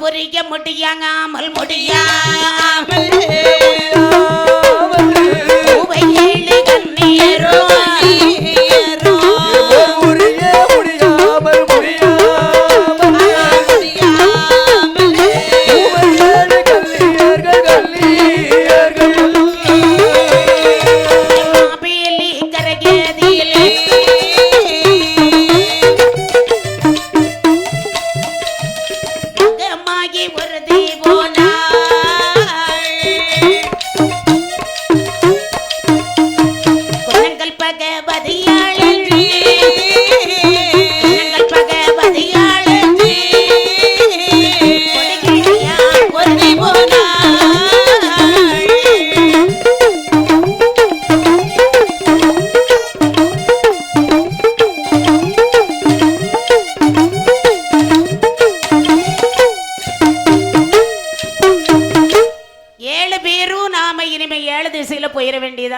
புரிய முடியாமல் முடியாமல் ஏழு கண்ணீரோ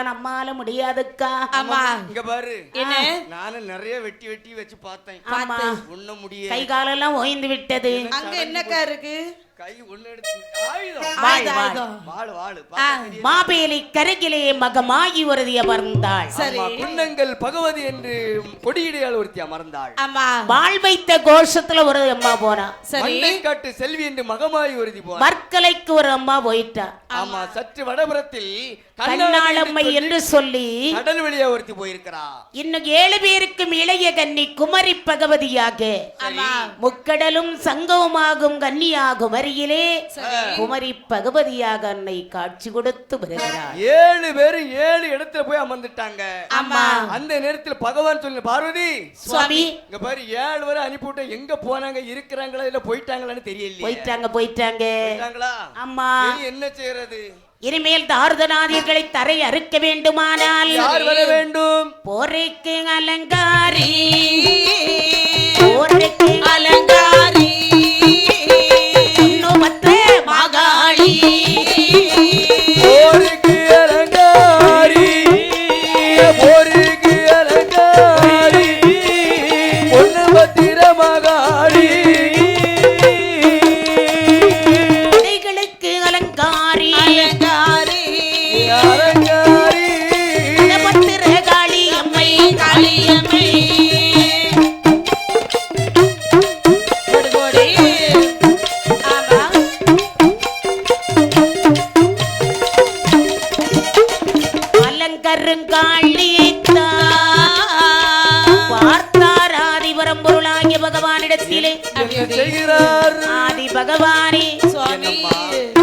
நம்மால முடியாதுக்கா. ஆமா இங்க பாரு என்ன நானும் நிறைய வெட்டி வெட்டி வச்சு பார்த்தேன். ஒண்ணு முடியல. கை காலெல்லாம் ஓய்ந்து விட்டது. அங்க என்னக்கா இருக்கு? கை ஒண்ணு எடுத்து மாபேலி கரையிலே மகமாகி ஒருதி அமர்ந்தாள். புன்னங்கள் பகவதி என்று கொடியிடையால் ஒருத்தி அமர்ந்தாள். வாழ் வைத்த கோஷத்துல ஒரு அம்மா போறா. காட்டு செல்வி என்று மகமாயி ஒருத்தி போறா. மற்கலைக்கு ஒரு அம்மா போயிட்டா. ஆமா சற்று வடபுறத்தில் கண்ணாளம்மை என்று சொல்லி கடல் வழியா ஒருத்தி போயிருக்கிறா. இன்னும் 7 பேருக்கும் இளைய கன்னி குமரி பகவதியாக முக்கடலும் சங்கவுமாகும் கன்னியாகும் அருகிலே குமரி பகவதியாக அன்னை காட்சி கொடுத்து வருகிறார். 7 பேரும் 7 இடத்துல போய் அமர்ந்துட்டாங்க. அந்த நேரத்தில் பகவான் சொல்ல பார்வதி சுவாமி இங்க பாரு 7 பேரை அனுப்பிவிட்ட எங்க போனாங்க இருக்கிறாங்களா இல்ல போயிட்டாங்களான்னு தெரியல. போயிட்டாங்களா? ஆமா என்ன செய்யறது? இனிமேல் தார்தநாதிகளை தரை அறுக்க வேண்டுமானால் யார் வர வேண்டும்? போரைக்கு அலங்காரி மகாளி போருக்கு அலங்காரி போருக்கு அலங்காரி பொண்ணு பத்திர மகாளி அலங்காரி அலங்காரி பத்திர காளி அம்மை பார்த்தார் ஆதிபரம் பொருளாகிய பகவானிடத்திலே ஆதி பகவானே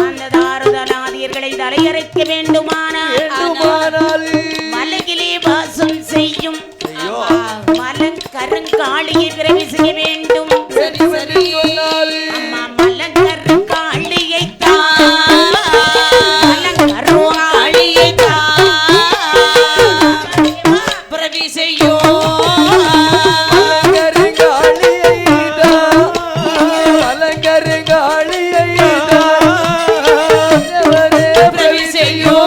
அந்த தாருதநாதியர்களை தலையறைக்க வேண்டுமானால் மலையிலே வாசம் செய்யும் மலங்கருங்காளியை பிறகு செய்ய வேண்டும். அம்மா மலங்கருங்காளியை பிரவி செய்யும்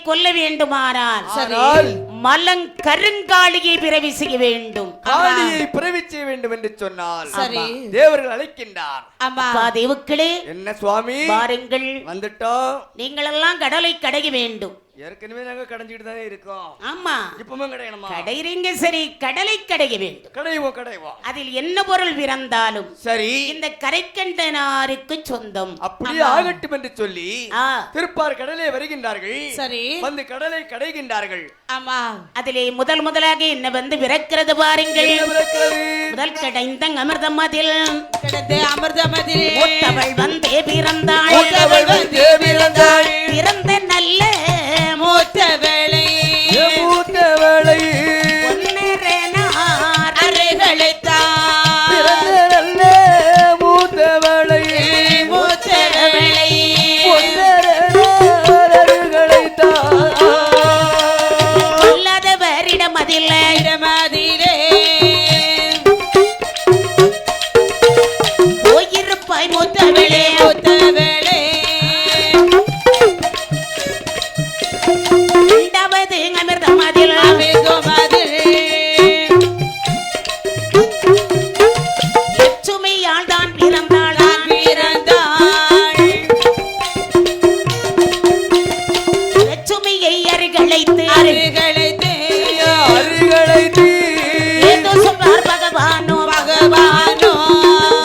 கொல்ல வேண்டுமானால் மலங்கருங்காளியை பிறவி செய்ய வேண்டும். காளியை பிறவி செய்ய வேண்டும் என்று சொன்னால் தேவர்கள் அழைக்கின்றார். தேவுக்களே என்ன சுவாமி பாருங்கள் வந்துட்டோம். நீங்கள் எல்லாம் கடலை கடைய வேண்டும். ஏற்கனவே நாங்க கடைஞ்சிட்டு தானே இருக்கோம். ஆமா, இப்பவும் கடையணுமா? கடைறீங்க சரி, கடலை கடைய வேண்டும். கடைவோம். அதில் என்ன பொருள் பிறந்தாலும் சரி, இந்த கரைக்கண்டனாருக்கு சொந்தம். அப்படியே ஆகட்டும் என்று சொல்லி ஆ, திருப்பார் கடலே வருகின்றார்கள். சரி, வந்து கடலை கடைகின்றார்கள். ஆமா, அதிலே முதலாக என்ன வந்து பிறக்கிறது பாருங்கள். என்ன பிறக்கிறது? முதல் கடைந்த அமிர்தம் அதில் கிடந்த அமிர்தமதில் மூத்தவள் வந்தே பிறந்தாள். மூத்தவள் வந்தே பிறந்தாள். பிறந்த நல்ல மூத்த வேளை மூத்த வேளை பொன்னரனார் அறைகளைத்தான் பிறந்த நல்ல மூத்த வேளை மூத்த வேளை கொல்லாதவரிடம் அதில் இடமதிலே போயிருப்பாய் மூத்தவளே. மூத்த வேளை இரண்டாவது அமிர்தம் அதில் அமிர்தமதில் லட்சுமியால் தான் பிறந்தாள். பிறந்தாள் லட்சுமியை அருகழைத்து அறைகளைத்தே அருகளைத்து ஏதோ சொன்னார் பகவானோ. பகவானோ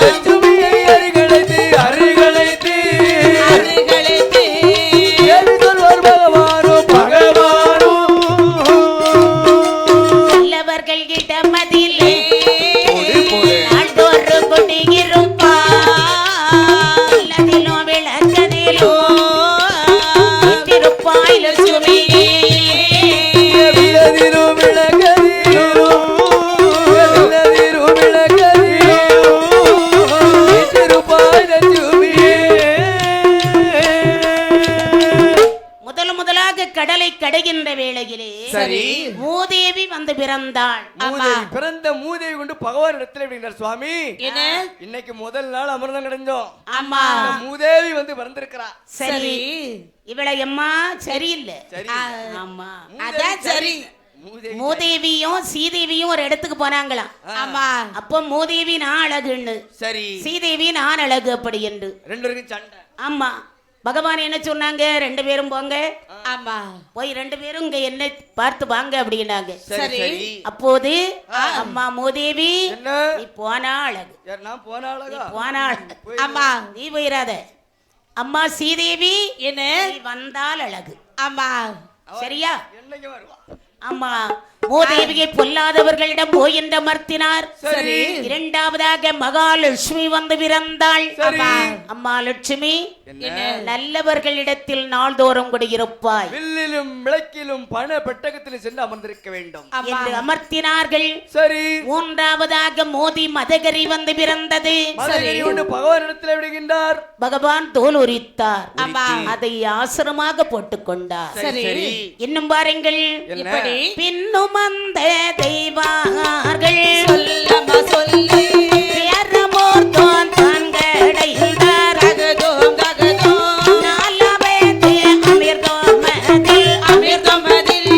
லட்சுமியை அருகளைத்து அருகளைத்து அறைகளைத்தே ஏது சொல்வார் பகவானோ பகவானோ நல்லவர்கள் இடமதிலே போடு, போடு. நாள்தோறும் குடியிருப்பார். நல்லதிலும் விளக்கதிலும் வீற்றிருப்பாய் லட்சுமியே. விலதிரும் விளக்கதிரும் விலதிரும் விளக்கதிரும் வீற்றிருப்பாய் லட்சுமியே. முதலாக கடலை கடைகின்ற வேளையிலே சரி. மூதேவி வந்து பிறந்தாள். மூதேவி பிறந்த மூதேவி கொண்டு பகவான் இடத்துல அப்படிங்கிற சுவாமி என்ன இன்னைக்கு முதல் நாள் அமிர்தம் கிடைஞ்சோம். ஆமா, இந்த மூதேவி வந்து பிறந்திருக்கிறா. சரி. இவளை அம்மா சரியில்லை. சரி. ஆமா, அதான் சரி. மூதேவி மூதேவியும் சீதேவியும் ஒரு இடத்துக்கு போனாங்களாம். ஆமா, அப்போ மூதேவி நான் அழகுன்னு, சரி. சீதேவி நான் அழகு அப்படி என்று. ரெண்டு பேருக்கும் சண்டை. ஆமா, பகவான் என்ன சொன்னாங்க? ரெண்டு பேரும் போங்க, ஆமா, போய் ரெண்டு பேரும் இங்க என்ன பார்த்து வாங்க அப்படின்னாங்க. சரி சரி. சரி. அப்போது அம்மா மூதேவி, என்ன நீ போனா அழகு, யார் நான் போன அழகா? போனா அழகு. ஆமா, நீ போயிராத. அம்மா சீதேவி, என்ன நீ வந்தால் அழகு. ஆமா, என்னைக்கு சரியா? வருவா? ஆமா, மூதேவியை பொல்லாதவர்களிடம் போய் என்று அமர்த்தினார். சரி. இரண்டாவதாக மகாலட்சுமி வந்து பிறந்தாள். சரி. அம்மா லட்சுமி, என்ன நல்லவர்களிடத்தில் நாள்தோறும் குடியிருப்பாய் வில்லிலும் விளக்கிலும் பண பெட்டகத்திலும் சென்று அமர்ந்திருக்க வேண்டும். ஆமா, என்று அமர்த்தினார்கள். சரி. மூன்றாவதாக மோதி மதகரி வந்து பிறந்தது. மதகரி கொண்டு பகவான் இடத்துல விடுகின்றார். பகவான் தோல் உரித்தார். ஆமா, அதை ஆசிரமாக போட்டுக் கொண்டார். சரி. இன்னும் பாருங்கள், என்ன? இப்படி பின்னும் அந்த தெய்வார்கள் சொல்லம்மா சொல்லி பேரமோர் தோன் கடைந்தார். தகதோம் தகதோம் நாலாவது அமிர்தமதில் அமிர்தமதில்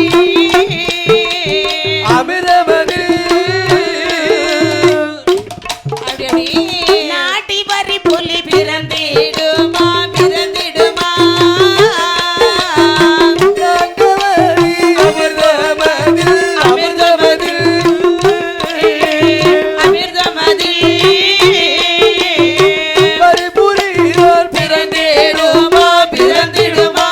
அமிர்தமதி அப்படி நாடி வரி புலி பிறந்தே பிறந்திடுமா பிறந்திடுமா நாங்கவரி அமிர்தமதி அமிர்தமதி அமிர்தமதில் பரிபுரியோர் பிறந்திடுமா பிறந்திடுமா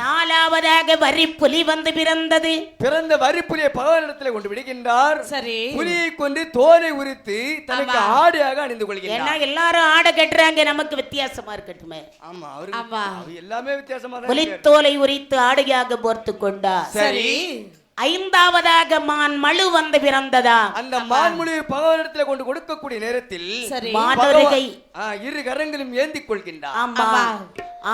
நாலாவதாக வரி புலி வந்து பிறந்தது. பிறந்த வரிப்புலியை பகவான் இடத்துல கொண்டு விடுகின்றார். சரி. புலியை கொண்டு தோலை உரித்து தனக்கு ஆமா. ஆடையாக அணிந்து ஏன்னா கொள்கின்றார். எல்லாரும் ஆடை கட்டுறாங்க, நமக்கு வித்தியாசமா இருக்கட்டுமே. ஆமா ஆமா. அவரு எல்லாமே வித்தியாசமா தான் இருக்காரு. புலித்தோலை உரித்து ஆடையாக போர்த்து கொண்டார். சரி. ஐந்தாவதாக மான் மழு வந்து பிறந்ததா. அந்த மான்முடியை பகவான் இடத்துல கொண்டு கொடுக்கக்கூடிய நேரத்தில் சரி. மானொருகை. இரு கரங்களும் ஏந்திக் கொள்கின்றார். ஆமா. ஆமா.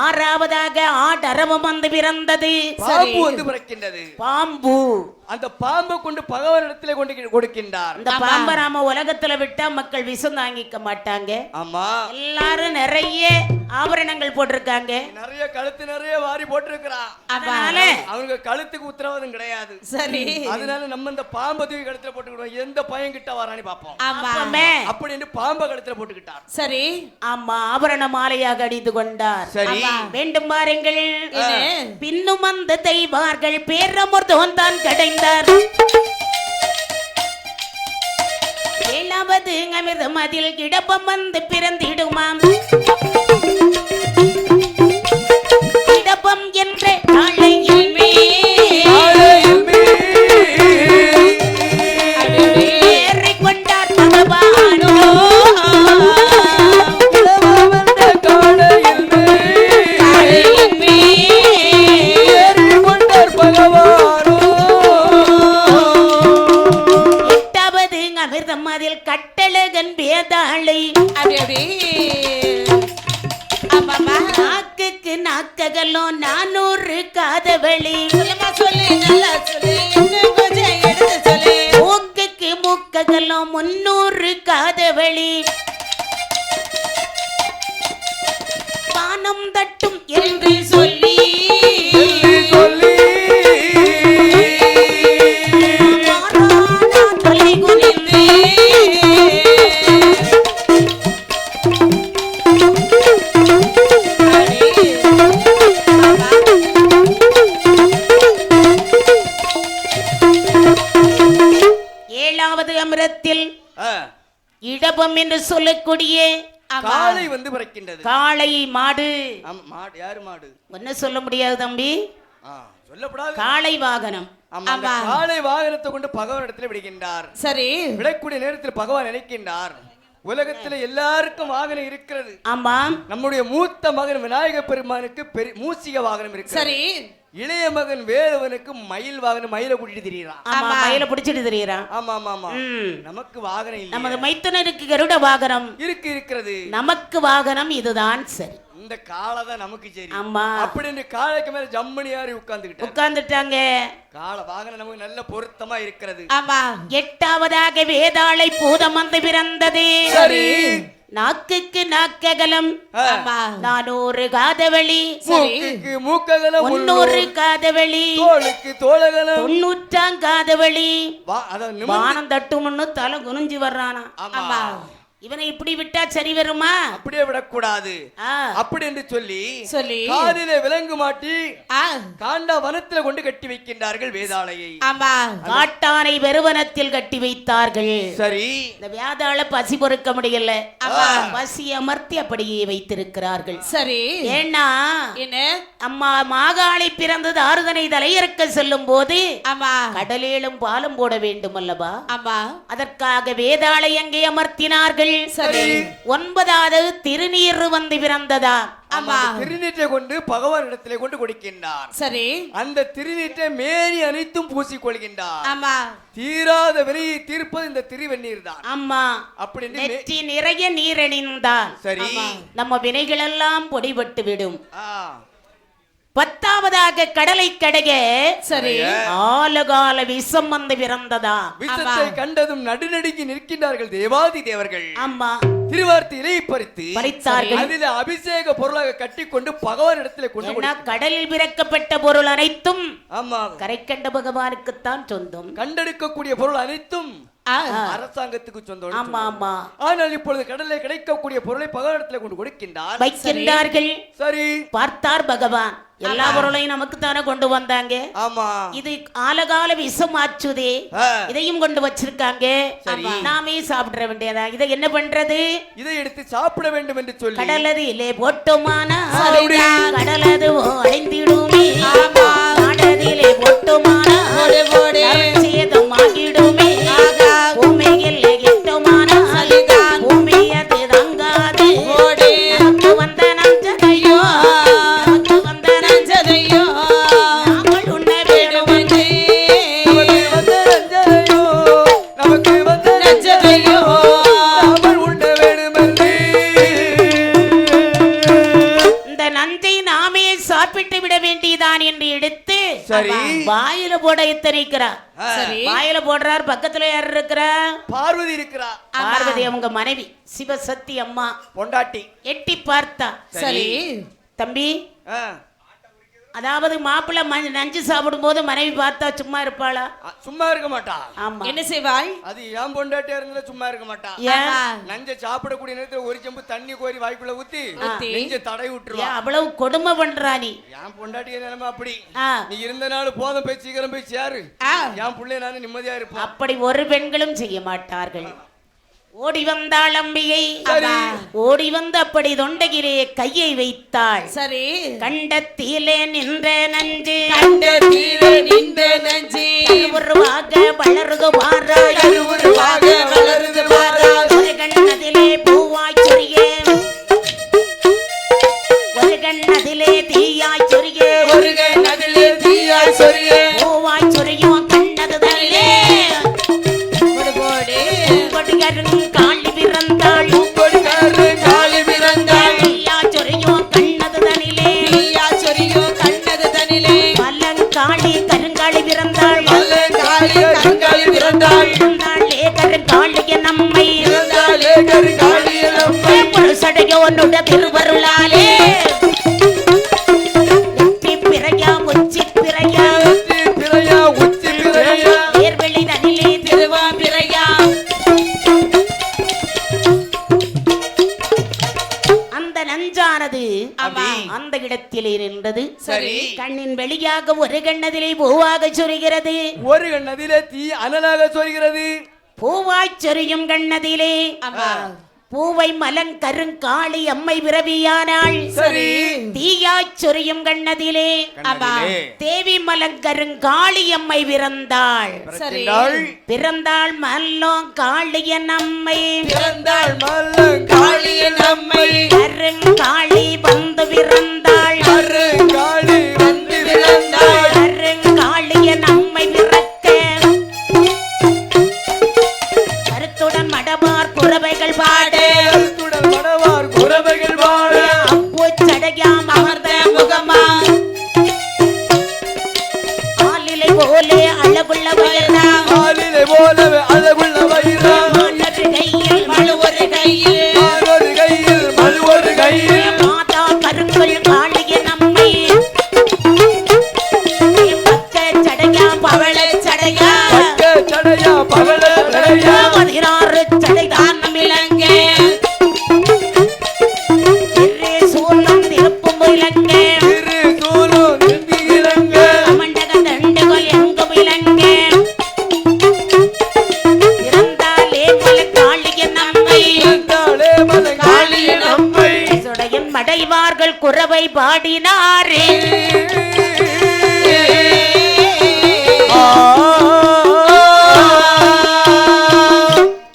ஆறாவதாக ஆடரவம் வந்து பிறந்தது. பாம்பு வந்து பிறக்கின்றது. பாம்பு அந்த பாம்பை கொண்டு பகவானிடத்திலே கொண்டு கொடுக்கின்றார். இந்த பாம்பை நாம உலகத்துல விட்டா மக்கள் விஷம் தாங்கிக்க மாட்டாங்க. ஆமா, எல்லாரும் நிறைய ஆபரணங்கள் போட்டிருக்காங்க, நிறைய கழுத்து நிறைய வாரி போட்டிருக்கிறான். அதனால அவங்க கழுத்துக்கு உத்தரவாதம் கிடையாது. சரி, அதனால நம்ம இந்த பாம்பை தூக்கி கழுத்துல போட்டுக்கிடுவோம், எந்த பையன் கிட்ட வரான்னு பாப்போம் அப்படின்னு பாம்பை கழுத்துல போட்டுக்கிட்டார். சரி, ஆமா, ஆபரண மாலையாக அணிந்து கொண்டார். சரி, வேண்டும் பாருங்கள், பின்னும் அந்த தெய்வார்கள் பேரமுர்தோன் தான் கடைந்தார். ஏழாவது அமிர்தம் அதில் கிடப்பம் வந்து பிறந்திடுமாம். கிடப்பம் என்ற காளையில் ஏறி கொண்டார் பகவானோ. அதில் கட்டழகன் வேதாளை நாக்குக்கு நாக்ககலும் 400 காதவழி. மூக்குக்கு மூக்ககலும் 300 காதவழி. பானம் தட்டும் என்று சொல்லி அமிர்தத்தில் இடபம் என்று சொல்லக்கூடிய காளை வந்து பிறக்கின்றது. காளை மாடு. யாரு மாடு என்ன சொல்ல முடியாது தம்பி, சொல்லப்படாது. காளை வாகனம். காளை வாகனத்தை கொண்டு பகவான் இடத்துல விடுகின்றார். சரி, விடக்கூடிய நேரத்தில் பகவான் நினைக்கின்றார், உலகத்துல எல்லாருக்கும் வாகனம் இருக்கிறது. ஆமா, நம்முடைய மூத்த மகன் விநாயக பெருமானுக்கு மூசிக வாகனம் இருக்கு. சரி, இளைய மகன் வேலவனுக்கு மயில் வாகனம், மயில கூட்டிட்டு திரியறான். ஆமா, மயில பிடிச்சிட்டு திரியறான். ஆமா ஆமா ஆமா. நமக்கு வாகனம் இல்ல. நமது மைத்துனருக்கு கருட வாகனம் இருக்கிறது. நமக்கு வாகனம் இதுதான். சரி, இந்த காளை தான் நமக்கு சரி. ஆமா, அப்படின்னு காளைக்கு மேல ஜம்மணி யாரி உட்கார்ந்துட்டாங்க. காளை வாகனம் நமக்கு நல்ல பொருத்தமா இருக்கிறது. ஆமா, எட்டாவதாக வேதாளை பூதம் வந்து பிறந்தது. சரி, நாக்குக்கு நாக்ககலம் 400 காதவழி. மூக்குக்கு மூக்ககலம் 300 காதவழி. தோளுக்கு தோளகலம் 90 காதவழி. வானம் தட்டும்னு தலை குனிஞ்சு வர்றானா. ஆமா, இவனை இப்படி விட்டா சரி வருமா? அப்படியே விடக்கூடாது. அப்படி என்று சொல்லி காதிலே விலங்கு மாட்டி காண்டா வனத்தில் கொண்டு கட்டி வைக்கின்றார்கள் வேதாளையை. ஆமா, காட்டானை வெறுவனத்தில் கட்டி வைத்தார்கள். சரி, இந்த வேதாளை பசி பொறுக்க முடியல, பசி அமர்த்தி அப்படியே வைத்திருக்கிறார்கள். சரி, ஏன்னா என்ன அம்மா மாகாளி பிறந்தது ஆறுதனை தலையிறக்க செல்லும் போது கடலேலும் பாலம் போட வேண்டும் அல்லவா? ஆமா, அதற்காக வேதாளை அங்கே அமர்த்தினார்கள். சரி, 9வது திருநீர் வந்து பிறந்ததா. திருநீற்றை கொண்டு பகவான் இடத்திலே கொண்டு கொடுக்கின்றார். சரி, அந்த திருநீற்றை மேனி அனைத்தும் பூசிக்கொள்கின்றார். ஆமா, தீராத வெளியை தீர்ப்பது இந்த திருவெண்ணீர் தான். ஆமா, அப்படி நெற்றி நிறைய நீரணிந்தால் சரி, நம்ம வினைகள் எல்லாம் பொடிபட்டு விடும். 10வதாக கடலை கடைய. சரி, ஆலகால விஷம் வந்து பிறந்ததா. விஷத்தை கண்டதும் நடுநடுங்கி நிற்கின்றார்கள் தேவாதி தேவர்கள். ஆமா, திருவார்த்தை இலையை பறித்தார்கள். அதில் அபிஷேக பொருளாக கட்டி கொண்டு பகவான் இடத்துல கொண்டு. கடலில் பிறக்கப்பட்ட பொருள் அனைத்தும் ஆமா கரை கண்ட பகவானுக்குத்தான் சொந்தம். கண்டெடுக்கக்கூடிய பொருள் அனைத்தும் அரசாங்கத்துக்கு சொந்தம். ஆமா ஆமா. ஆனால் இப்பொழுது கடலில் கிடைக்கக்கூடிய பொருளை பகவானிடத்தில் கொண்டு கொடுக்கின்றார், வைக்கின்றார்கள். சரி, பார்த்தார் பகவான், எல்லா பொருளையும் நமக்கு தானே கொண்டு வந்தாங்க. ஆமா, இது ஆலகால விஷம் ஆச்சுதே, இதையும் கொண்டு வச்சிருக்காங்க. நாமே சாப்பிட வேண்டியதா. இதை என்ன பண்றது? இதை எடுத்து சாப்பிட வேண்டும் என்று சொல்லி கடலது இல்லை போட்டோமானா கடலது அடைந்திடுமே. கடலிலே போட்டோமானா சேதம் ஆகிடுமே. பூமியில் எட்டோமானா பூமி அது தங்காது. நமக்கு வந்த நஞ்சதையோ நாங்கள் உண்ண வேணும் என்று. நமக்கு வந்த நஞ்சதையோ நாங்கள் உண்ண வேணும் என்று. இந்த நஞ்சை நாமே சாப்பிட்டு விட வேண்டியதான் என்று எடுத்து சரி. வாயில போட எத்தனைக்கிறா சரி. வாயில போடுறார். பக்கத்துல யார் இருக்கிறா? பார்வதி இருக்கிறா. பார்வதி அவங்க மனைவி சிவசக்தி அம்மா பொண்டாட்டி. எட்டி பார்த்தா. சரி. தம்பி, ஆ. அதாவது மாப்பிள்ளை நஞ்சு சாப்பிடும் போது மனைவி பார்த்தா சும்மா இருப்பாளா? சும்மா இருக்க மாட்டா. ஆமா. என்ன செய்வாள்? அது ஏன் பொண்டாட்டியா இருந்தா சும்மா இருக்க மாட்டா. ஏன்? நஞ்ச சாப்பிடக்கூடிய நேரத்துல ஒரு செம்பு தண்ணி கோரி வாய்க்குள்ள ஊத்தி நெஞ்ச தடை விட்டுருவா. அவ்வளவு கொடுமை பண்றா நீ. என் பொண்டாட்டிய நிலைமை அப்படி. ஆ. நீ இருந்த நாள் போதும், போய் சீக்கிரம் போய் சேரு. என் பிள்ளை நானும் நிம்மதியா இருப்போம். அப்படி ஒரு பெண்களும் செய்ய மாட்டார்கள். ஓடி வந்தாள் அம்பிகை. சரி. ஓடி வந்து அப்படி தொண்டையிலே கையை வைத்தாள். சரி. கண்டத்திலே நின்ற நஞ்சு, கண்டத்திலே நின்ற நஞ்சு உருவாக வளருது பாராய், உருவாக வளருது பாராய். ஒரு கண்ணதிலே பூவாய் சொரிய, ஒரு கண்ணதிலே தீயாய் சொரிய, ஒரு கண்ணதிலே தீயாய் சொரிய, பூவாய் சொரியும் கண்ணது தனிலே காளி பிறந்தாள். காளி பிறந்தாள். தீயா சொரியும் கண்ணது தனிலே, தீயா சொரியும் கண்ணது தனிலே மலங்காளி கருங்காளி பிறந்தாள். காளி கருங்காளி பிறந்தாள். பிறந்தாளே கருங்காளிய நம்மை, பிறந்தாளே கருங்காளிய நம்மை புருஷடையோனுட திருவருளாலே உச்சி பிறையா உச்சி பிறையா உச்சி பிறையா நேர்வெளி தனிலே திருவா பிறையா. அந்த நஞ்சானது ஆமா. அந்த இடத்திலே நின்றது. சரி. கண்ணின் வெளியாக ஒரு கண்ணதிலே பூவாக சொரிகிறது, ஒரு கண்ணதிலே தீ அனலாக சொல்கிறது. பூவாய் சொரியும் கண்ணதிலே ஆமா. பூவை மலங்கருங்காளி அம்மை பிறவியானாள். சரி. தீயாய் சொரியும் கண்ணதிலே ஆமா. தேவி மலங்கருங்காளி அம்மை பிறந்தாள். சரி. பிறந்தாள் மல்லோம் காளிய நம்மை, பிறந்தாள் மல்லங்காளிய நம்மை கருங்காளி வந்து பிறந்தாள். கருங்காளி வந்து பிறந்தாள். கருங்காளிய நம்மை பிறக்க கருத்துடன் மடபார் குறவைகள் பாட, கருத்துடன் மடவார் குறவைகள் வாழ, அப்பூச்சடையாம் அமர்ந்த முகமா ஆலிலை போலே அழகுள்ள வயதா, ஆளிலை போலவே அழகுள்ள வயிறா, மலர் கையில் மழுவொரு கையில் ஒரு கையில் மழு ஒரு கையில் மாதா கருங்கல் காளிய நம்மை பக்க சடையா பவள சடையா பக்க சடையா பவள சடையா 16 சடைதான் இலங்க சூலம் திருப்பும் இலங்க திரு சூரு நிந்தி இலங்க மண்டக தண்டுகள் எங்கும் இலங்க இருந்தாலே மல காளிய நம்மை இருந்தாலே மலங்காளிய நம்மை சுடையின் மடைவார்கள் குறவை பாடினாரே.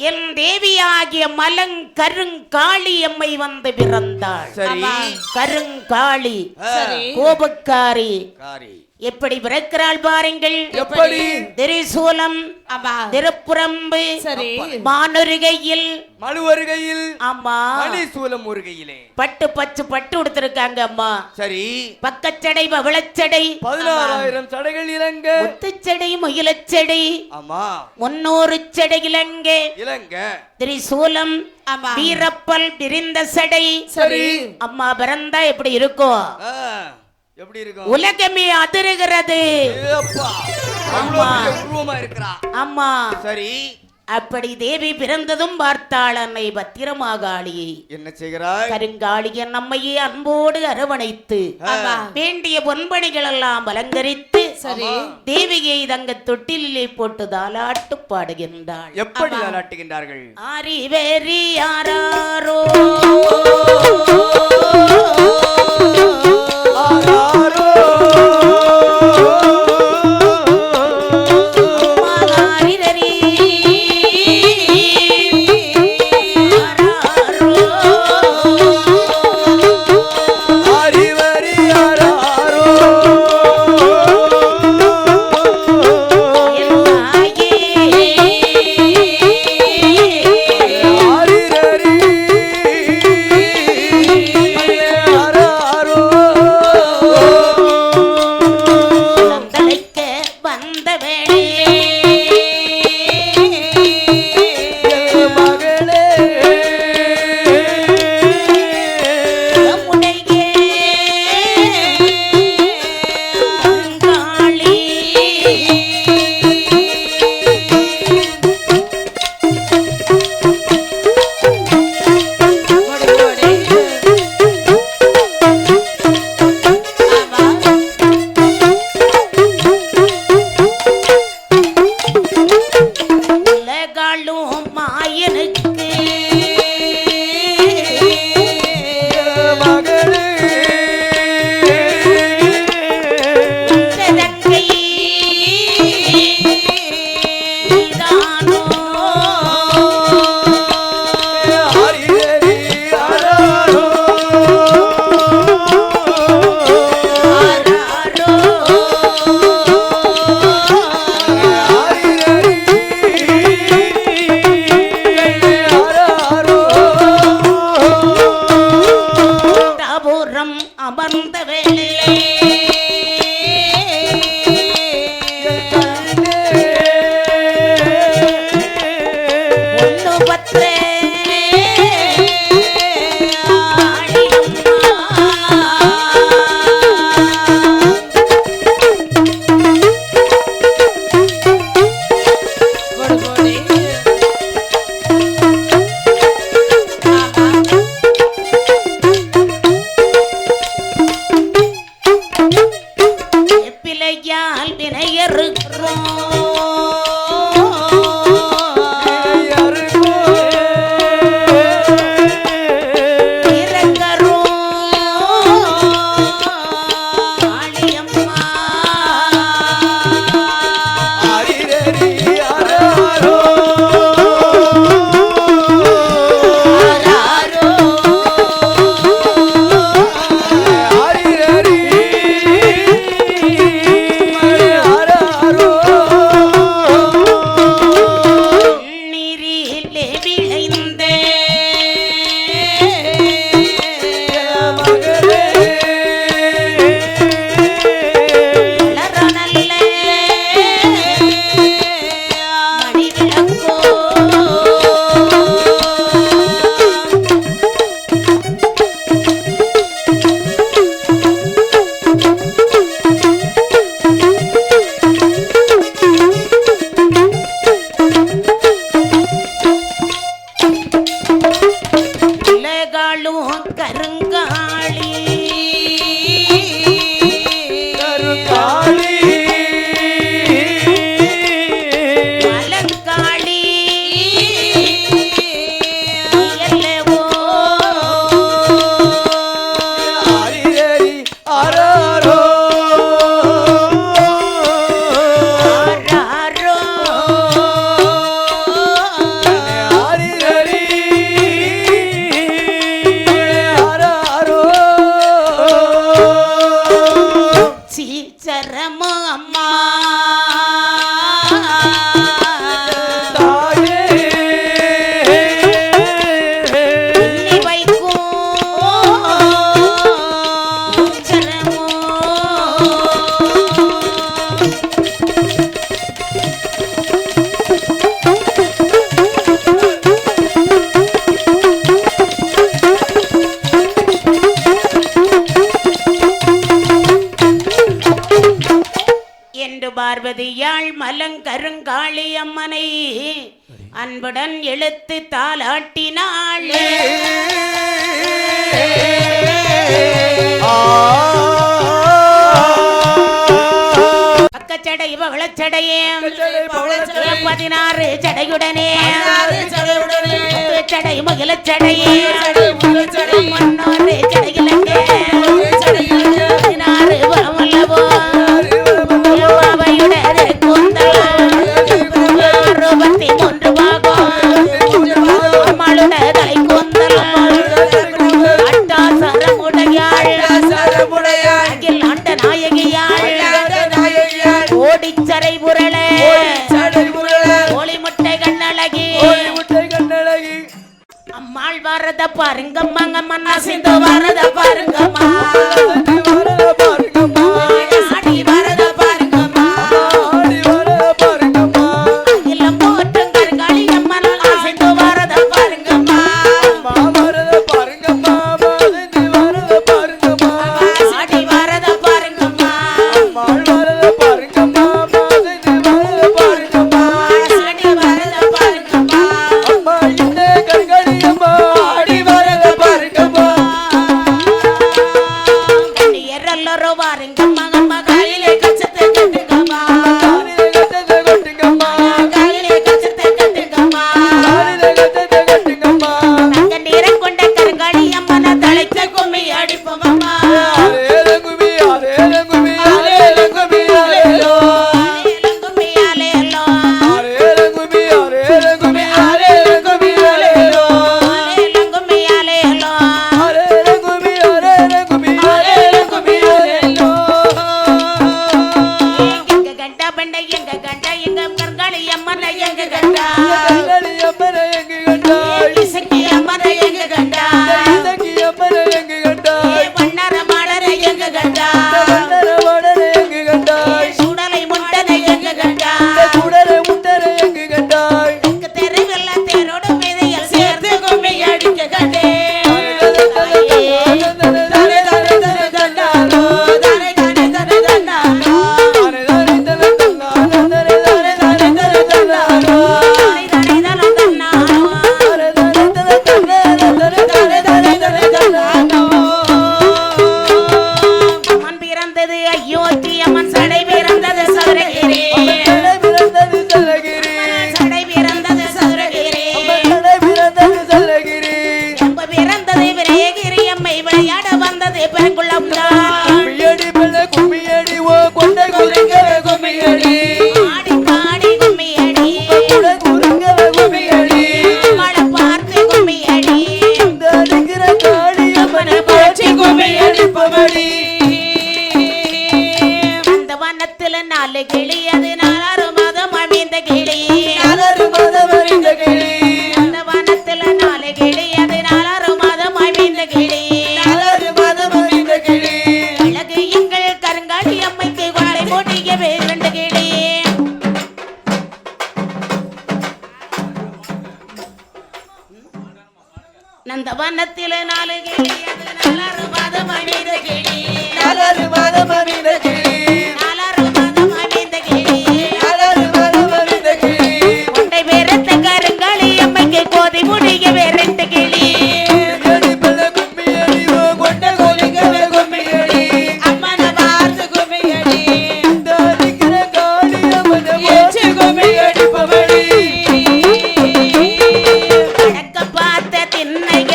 என் தேவியாகிய மலங்கருங்காளி அம்மை வந்து பிறந்தாள். சரி. கருங்காளி சரி. கோபக்காரி காரி எப்படி பிறக்கிறாள் பாருங்கள். எப்படி? திரிசூலம் ஆமா. திருப்புறம்பு சரி. மானொருகையில் மழு ஒரு கையில் ஆமா மணி சூலம் ஒரு கையிலே. பட்டு பச்சு பட்டு உடுத்திருக்காங்க அம்மா. சரி. பக்கச்சடை பவளச்சடை 16,000 சடைகள் இலங்க. முத்துச்சடை முயலச்சடை ஆமா 300 சடை இலங்க இலங்க. திரிசூலம் ஆமா. வீரப்பல் விரிந்த சடை. சரி. அம்மா பிறந்தா எப்படி இருக்கும்? ஆ, எப்படி இருக்கும்? உலகமே அதிருகிறது. ஏப்பா, அவ்வளவு பெரிய உருவமா இருக்கிறா. அம்மா சரி. அப்படி தேவி பிறந்ததும் பார்த்தாள் அன்னை பத்திரமாகாளியை. என்ன செய்கிறாய்? கருங்காளியன் நம்மையே அன்போடு அரவணைத்து ஆமா. வேண்டிய பொன்பணிகள் எல்லாம் அலங்கரித்து சரி. தேவியை தங்க தொட்டிலே போட்டு தாலாட்டு பாடுகின்றாள். எப்படி தாலாட்டுகின்றார்கள்? அறிவெறி யாரோ ஆராரோ. அறிவெறி அறிவறி ஆராரோ. ஆரிரறி. காலும் கருங்காளி கருங்காளி மலங்காளி எல்லவோ ஆரிரரி ஆராரோ ஆராரோ ஆரிரரி ஆராரோ சீச்சரமோ அம்மா தாயே இன்னி வைக்கும் சீச்சரமோ என்று பார்வதியாள் மலங்கருங்காளி அம்மனை அன்புடன் இழுத்து தாலாட்டினாள் பக்கச்சடை பவளச்சடையே 16 சடையுடனே சடை முகிலச்சடையே முன்னோரு சடையிலங்கே 16 வரமல்லவோ அவையுடனே கூந்தல் 63 பாகம் அம்மாளுட தலை கூந்தல் அட்டாசரமுடையாள் அகில் ஆண்ட நாயகியாள் ஓடிச்சரை புரள ஒளி முட்டை கண்ணழகி அம்மாள் வரத பாருங்கம்மா மன்னா சிந்து வரத பாருங்கம்மா ஆடி வரத பாருங்கம்மா அகிலம் போற்றும் கருங்காளி அம்மன் சிந்து வரத பாருங்கம்மா ஆடி வரத பாருங்கம்மா ஆடி வரத பாருங்கம்மா கண்ணியரெல்லரும் வாருங்கம்மா அம்மா கையிலே கச்சத்தை கட்டுங்கம்மா கையிலே கச்சத்தை கட்டுங்கம்மா தங்க நிறம் கொண்ட கருங்காளி அம்மனை தலைச்ச கும்மி அடிப்போம் அம்மா கும்மி அலேலோ கும்மி அலேலோ எங்க கண்டா பண்ட எங்க கண்டா எங்க கருங்காளி அம்மனை எங்க கண்டா இசக்கி அம்மனை எங்க கண்டா வண்ணார மாடரை எங்க கண்டா சுடலை முட்டனை எங்க கண்டா தெருவெல்ல தேரோடு மீதையில் சேர்த்து கும்மி அடிக்க கண்டே அம்மன் பிறந்தது அயோத்தி அம்மன் சடை பிறந்தது சதுரகிரி சடை பிறந்தது சதுரகிரி எம்ப பிறந்தது விரயகிரி அம்மை விளையாட வந்தது பெருங்குளம் ஆடி பாடி கும்மியடி மழை பார்த்து கும்மியடி அம்மனை போற்றி கும்மியடி அந்த வனத்துல 4 கிளி அது 4 மாதம் அமைந்த கிளி அந்த வனத்துல 4 கிளி அது 4 மாதம் அமைந்த கிளி அழகு எங்கள் கருங்காளி அம்மைக்கு கொண்டை மூட்டியவே 2 கிளி நந்தவனத்தில 4 கிளி அது 4 மாதம் அமைந்த கிளி 4 மாதம் அமைந்த கிளி கொண்டை வேறத்த கருங்காளி அம்மைக்கு கோதி முடியவே 2 கிளி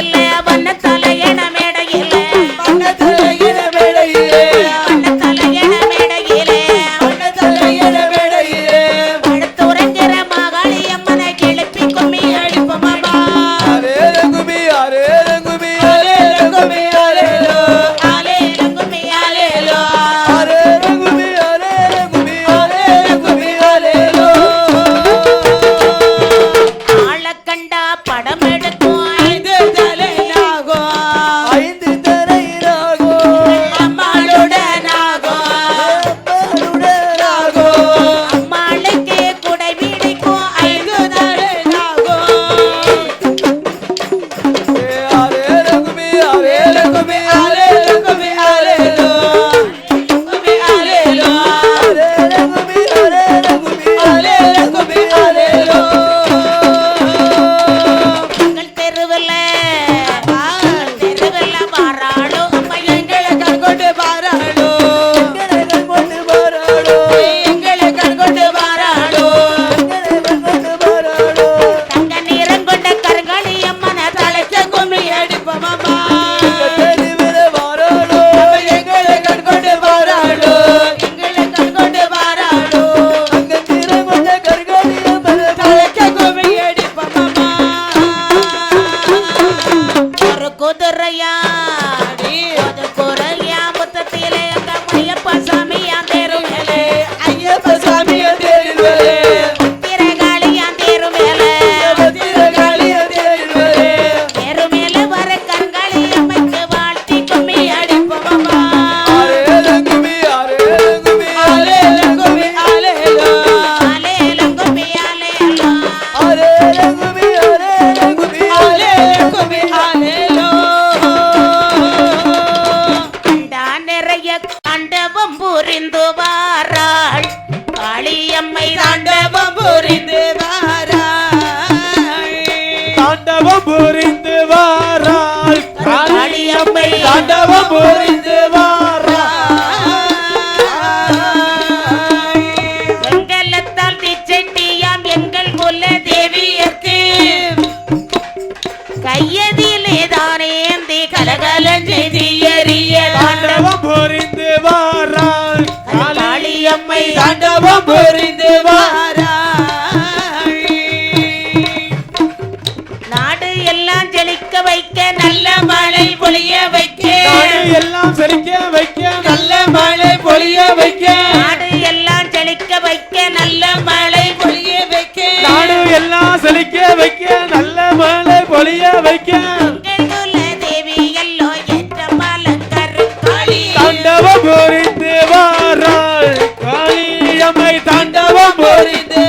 மேடையில் வண்ணத்தலையன மேடையில் வண்ணத்தலையன மேடையிலே வண்ணத்தலையன மேடையில் வண்ணத்தலையன மேடையிலே படுத்துறங்கிற மகாளி அம்மனை கிளப்பி கும்மி அடிப்போமாமா. அரேலங்குமி அரேலங்குமி அலேலங்குமி அலேலோ ஆலேலங்கும்மி ஆலேலோ. அரேலங்குமி அரேலங்குமி அலேலங்குமி அலேலோ ஆளக் கண்டா படம் எடுக்கும் ஐந்து தலையாகோ ஐந்து தரையினாகோ அம்மாளுடனாகோ அம்மாளுடனாகோ அம்மாளுக்கு குடை பிடிக்கும் ஐந்து தலையாகோ அரேலங்குமி அலேலங்குமி அலேலங்குமி அலேலோ குமி அலேலோ அரேலங்குமி அரேலங்குமி அலேலங்குமி அலேலோ எங்கள் தெருவில் வாராளோ அம்மா எங்களை கண்கொண்டு பாராளோ கண்கள் கொண்டு வராளோ எங்களை கண்கொண்டு பாராளோ கண்கள் கொண்டு வராளோ தங்க நிறம் கொண்ட கருங்காலி அம்மனை தலைச்ச கும்மி அடிப்போமாமா தெருவிலே வராளோ எங்களை கண்கொண்டு பாராளோ எங்களை கண்கொண்டு பாராளோ அங்க திறங்கொண்ட கருகாலிய மலர் தலைக்க கும்மி அடிப்போமாமா ஒரு குதிரையா ஒரு குறையா முத்தத்திலே அந்த மையப்ப சாமியா தேரும் மேலே ஐயப்ப சாமிய தேரில்வரே திரகாளியா தேரும் மேலே திரகாளிய தேரில்வரே தேரும் மேலே வர கருங்காலி அம்மைக்கு வாழ்த்தி கும்மி அடிப்போமாமா. அரேலங்குமி அரேலங்குமி அலேலங்குமி அலேலோ ஆலேலங்கும்மி ஆலேலோ. அரேலங்குமி அரேலங்குமி அலேலங்குமி அலேலோ கண்டா நிறைய தாண்டவம் புரிந்து வாராள் காளியம்மை தாண்டவம் புரிந்து வாராய் தாண்டவம் புரிந்து வாராள் காளியம்மை தாண்டவம் புரிந்து வாராள் வெங்கலத்தால் திச்செட்டியாம் எங்கள் குல தேவியர்க்கு கையதிலே தானேந்தி கலகலஞ்சு தீயறிய தாண்டவம் புரிந்து வாராள் காளியம்மை தாண்டவம் புரிந்து வாராய் நாடு எல்லாம் செழிக்க வைக்க நல்ல மழை பொழிய வைக்க நாடு எல்லாம் செழிக்க வைக்க நல்ல மழை பொழிய வைக்க நாடு எல்லாம் செழிக்க வைக்க நல்ல மழை பொழிய வைக்க நாடு எல்லாம் செழிக்க வைக்க நல்ல மழை பொழிய வைக்க எங்கள் குல தேவி எல்லோ என்ற பாலங்கரு காளி தாண்டவம் புரிந்து வாராள் காளியம்மை தாண்டவம் புரிந்து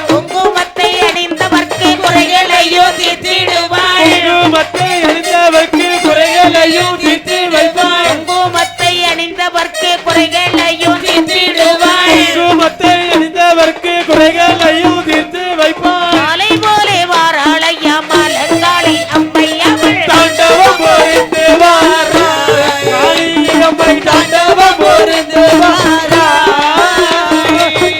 குங்குமத்தை அணிந்தவர்க்கு குறைகளையோ தீர்த்திடுவாள் குங்குமத்தை அணிந்தவர்க்கு குறைகளையும் தீர்த்து வைப்பாள் குங்குமத்தை அணிந்தவர்க்கு குறைகளையும் தீர்த்திடுவாள் குங்குமத்தை அணிந்தவர்க்கு குறைகளையும் தீர்த்து வைப்பாள் காலை போலே வாராளையா மலங்காளி அம்மை அவள் தாண்டவம் புரிந்து வாராள் காளியம்மை தாண்டவம் புரிந்து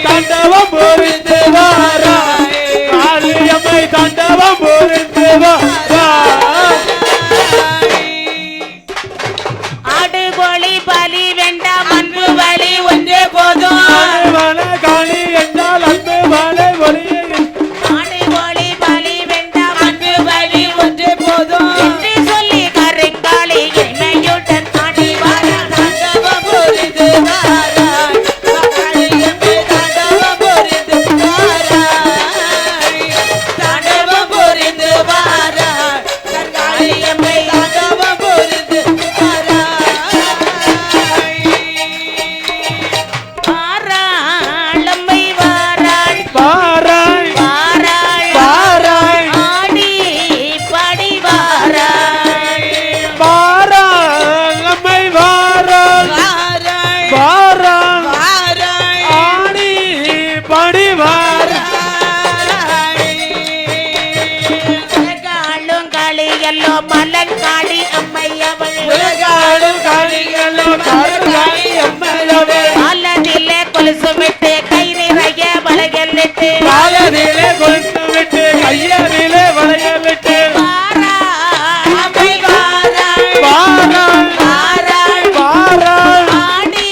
தாண்டவம் புரிந்து வாராள் காளியம்மை தாண்டவம் புரிந்து வாராள் ஆடு கோழி பலி வேண்டாம் அன்பு வழி ஒன்றே போதும் வன காளி என்றால் அன்பு மலை ஒளியை ஆடு கோழி பலி வேண்டாம் அன்பு வழி ஒன்றே போதும் என்று சொல்லி கருங்காளி எருமையுடன் ஆடி வாராள் தாண்டவம் புரிந்து வாராய் காளியம்மை தாண்டவம் புரிந்து வாராய் தாண்டவம் புரிந்து வாராய் காளியம்மை தாண்டவம் புரிந்து வாராய் வாராளம்மை வாராள் வாராய் வாராள் வாராய் ஆடி பாடி வாராள் வாராள் அம்மை வாராள் வாராய் வாராள் வாராய் ஆடி படி வாராள் உலகாளும் காளி எல்லோ மலங்காளி அம்மை அவள் உலகாடும் காளிகளும் காளி அம்மையவே காலத்திலே கொலுசு விட்டு கை நிறைய வளையல் விட்டு காலதிலே கொண்டு கையரிலே வளைய விட்டு வாராள் அம்மை வாராள் வாராள் வாராள் வாராள் ஆடி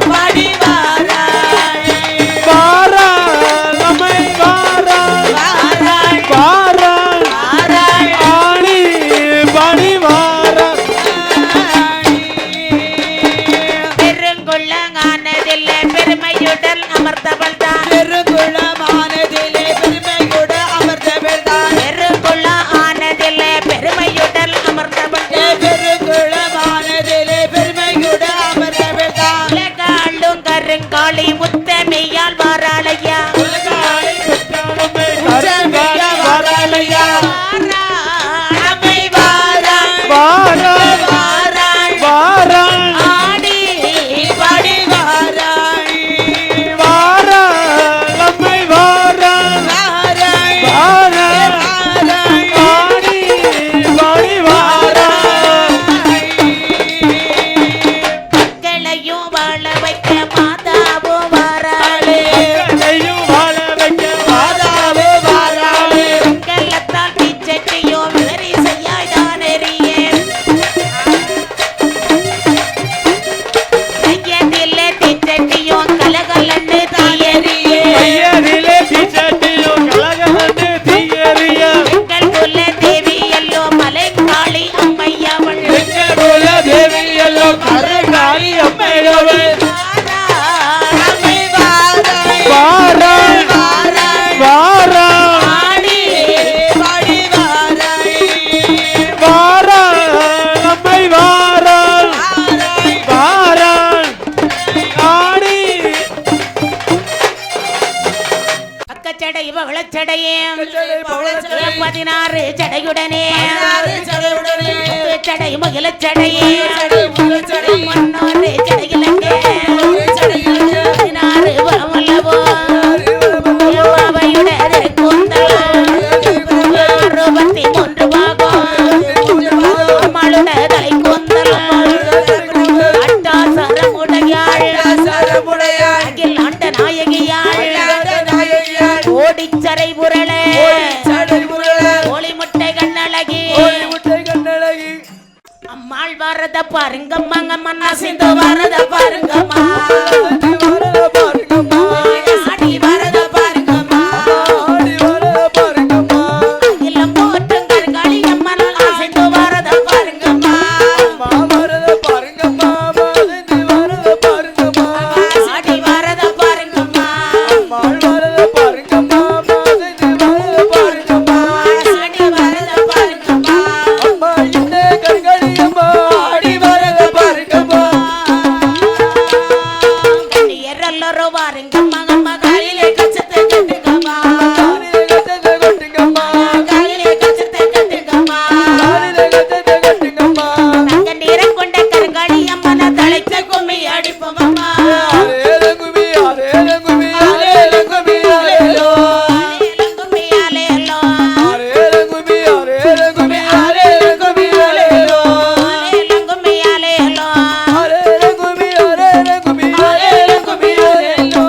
பாடி வாராள் வாராள் அம்மை வாராள் வாராள் வாராள் வாராள் ஆடி பாடி வாராள் பெருங்குள்ளங்கானதில்லை பெருமையுடன் அமர்ந்தவள் தான் பெருங்குளமானதிலே பெருமையோடு அமர்ந்தவள்தான் பெருங்குள்ள ஆனதில்லை பெருமையுடன் அமர்ந்தவள் தான் பெருங்குளமானதிலே பெருமையோடு அமர்ந்தவள்தான் உலகாளும் கருங்காளி முத்தமையால் வாராளையா உலகாளி முத்தாளம்மை கருங்காலி வாராளையா வாராள் அம்மை வாராள் வாராள் வாராள் வாராள் ஆடி பாடி வாராய் வாராள் அம்மை வாராள் வாராய் வாராள் வாராய் ஆடி பாடி வாராள் மக்களையும் வாழ வைக்க மாதாவும் வாராளே மக்களையும் வாழ வைக்க வாராவே வாராவே வெங்கலத்தால் பிச்சைக்கையும் விவரி செய்யாய்தான் எறியேன் கையதில்லை பிச்சைக்கையும் கலகலன்னு தீயறியே கையரிலே தீச்சட்டியும் கலகலந்து தீயறிய எங்கள் குல தேவி எல்லோ மலைக்காளி அம்மையவள் எங்கள் குல தேவி எல்லாம் கருங்காலி அம்மையவள் வாராள் அம்மை வாராய் வாராள் வாராய் வாராள் ஆடி பாடி வாராய் வாராள் அம்மை வாராள் வாராய் வாராள் ஆடி பக்கச்சடை பவளச்சடையே பவளச்சடை, 16 சடையுடனே 16 சடையுடனே, சடை முகிலச்சடையே முகிலச்சடை, முன்னோரு சடையிலங்கே 16 வரமல்லவோ அவையுடனே கூந்தல் 63 பாகம் அம்மாளுட தலை கூந்தல் அட்டாசரம் உடையாள் சரமுடையாய் அகில் ஆண்ட நாயகியாள் நாயகியாய் ஓடிச்சரை புரளே சடை முரள கோழி முட்டை கண்ணழகி கோழி முட்டை கண்ணழகி அம்மாள் வரத பாருங்கம்மாங்க மன்னா சிந்து வரத பாருங்கம்மா ஆடி வரத பாருங்கம்மா ஆடி வரத பாருங்கம்மா ஆடி வரத பாருங்கம்மா இளம் போற்றும் கருங்காளி அம்மனால் சிந்து வரத பாருங்கம்மா அம்மா வரத பாருங்கம்மா மாதந்தி வரத பாருங்கம்மா ஆடி வரத பாருங்கம்மா அம்மா வரத பாருங்கம்மா மாதந்தி வரத பாருங்கம்மா ஆடி வரத பாருங்கம்மா அம்மா இந்த கண்களியம்மா ஆடி வரத பாருங்கம்மா கண்ணியரெல்லரோ பாருங்கம்மா அம்மா காலிலே கச்சத்தை கட்டுங்கம்மா காலிலே கட்டத்தை கொட்டுங்கம்மா காலிலே கச்சத்தை கட்டுங்கம்மா காலிலே கட்டத்தை கட்டுங்கம்மா தங்க நிறம் கொண்ட கருங்காளி அம்மன தலைச்ச கும்மி அடிப்போமம்மா ஆரேலங்குமி ஆரேலங்குமி ஆரேலங்குமி ஆரேலோ கும்மி அலையலோ ஆரேலங்குமி ஆரேலங்குமி ஆரேலங்குமி ஆரேலோ கும்மி அலையலோ ஆரேலங்குமி ஆரேலங்குமி ஆரேலங்குமி ஆரேலோ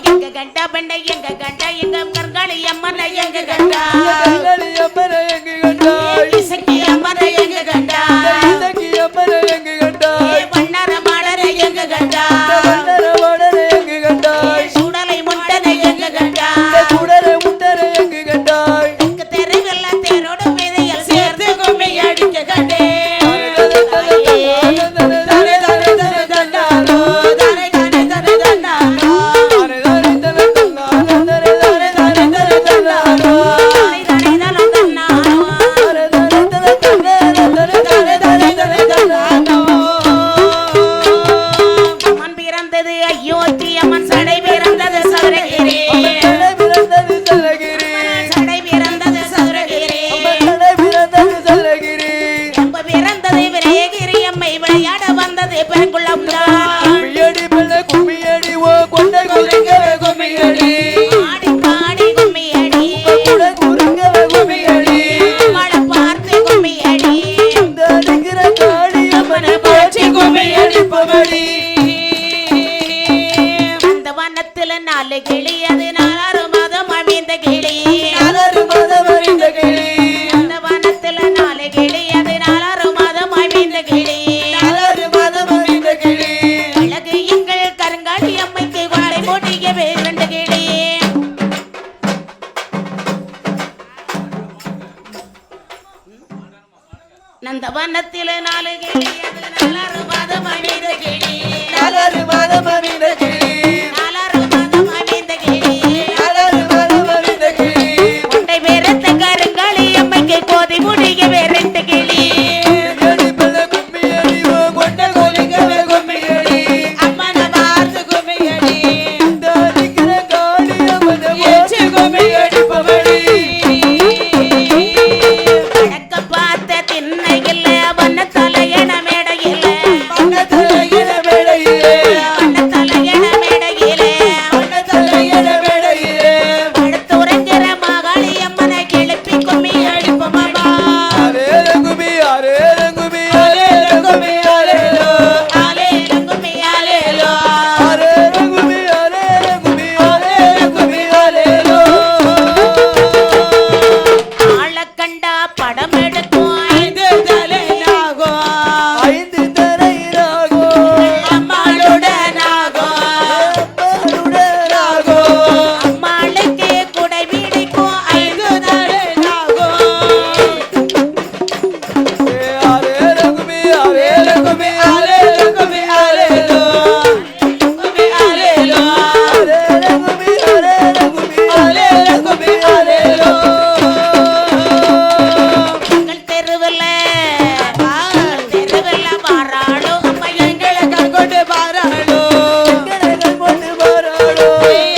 எங்க கண்டா பெண்ட எங்க கண்டா எங்க கருங்காளி அம்மன எங்க கண்டா கண்களியம்மனை எங்கு கண்டாய் இசக்கி அம்மன எங்க கண்டா இசக்கியம்மனை எங்கு கண்டாய் வண்ணர மாடர எங்க கண்டா வண்ணரவடனை எங்கு கண்டாய் சுடலை முட்டனை எங்க கண்டா குடரை முட்டரை எங்கு கண்டாய் தெருவில் தேரோடு விதையில் சேர்த்து கும்மி அடிக்க கண்டே தனே தனே தனே தன்னாரோ தனே தனே தனே தன்னாரோ தனே தனே தனே தன்னாரோ தனே தனே தனே தனே தன்னாரோ தனே தனே தனே தன்னாரோ நந்தவனத்திலே 4 கிளி அது நலரு மாதம் அணிந்த கிளி நலரு மாதம் அணிந்த கிளி நலரு மாதம் அணிந்த கிளி நலரு மாதம் அணிந்த கிளி கொண்டை வேறத்த கருங்காலி அம்மைக்கு கோதி முடிய வேறத்த கிளி அடி பல கும்மி அடிவோ கொண்ட கோலிங்கவே கும்மி அடி அம்மன பார்த்து கும்மி அடி தாரிக்கிற காளி அம்மன ஏச்சு கும்மி அடி பவடி அடக்க பார்த்த திண்ணையில் வண்ண தலையண மேடையில் பண்ண தலையில மேடையிலே வண்ண தலையண மேடையில் பண்ண தலையில மேடையிலே அடுத்துறங்கிற மகாளி அம்மனை கிளப்பி கும்மி அடிப்போமா அரேல கும்மி அரேல கும்மி அலேல கும்மி அலேலோ ஆலேல கும்மி ஆலேலோ அரேல கும்மி அரேல கும்மி அலேல கும்மி அலேலோ ஆள கண்டா படம் எடுக்கும் ஐந்து தலைநாகோ 5 தரையிலாகோ அம்மாளுடனாகோ அம்மாளுடனாகோ அம்மாளுக்கு குடை பிடிக்கும் ஐந்து தலைநாகோ அரேல கும்மி அரேல கும்மி அலேல கும்மி அலேலோ கும்மி அலேலோ அரேல கும்மி அரேல கும்மி அலேல கும்மி அலேலோ எங்கள் தெருவில் வாராளோ அம்மா எங்களை கண் கொண்டு பாராளோ கணகள் கொண்டு வராளோ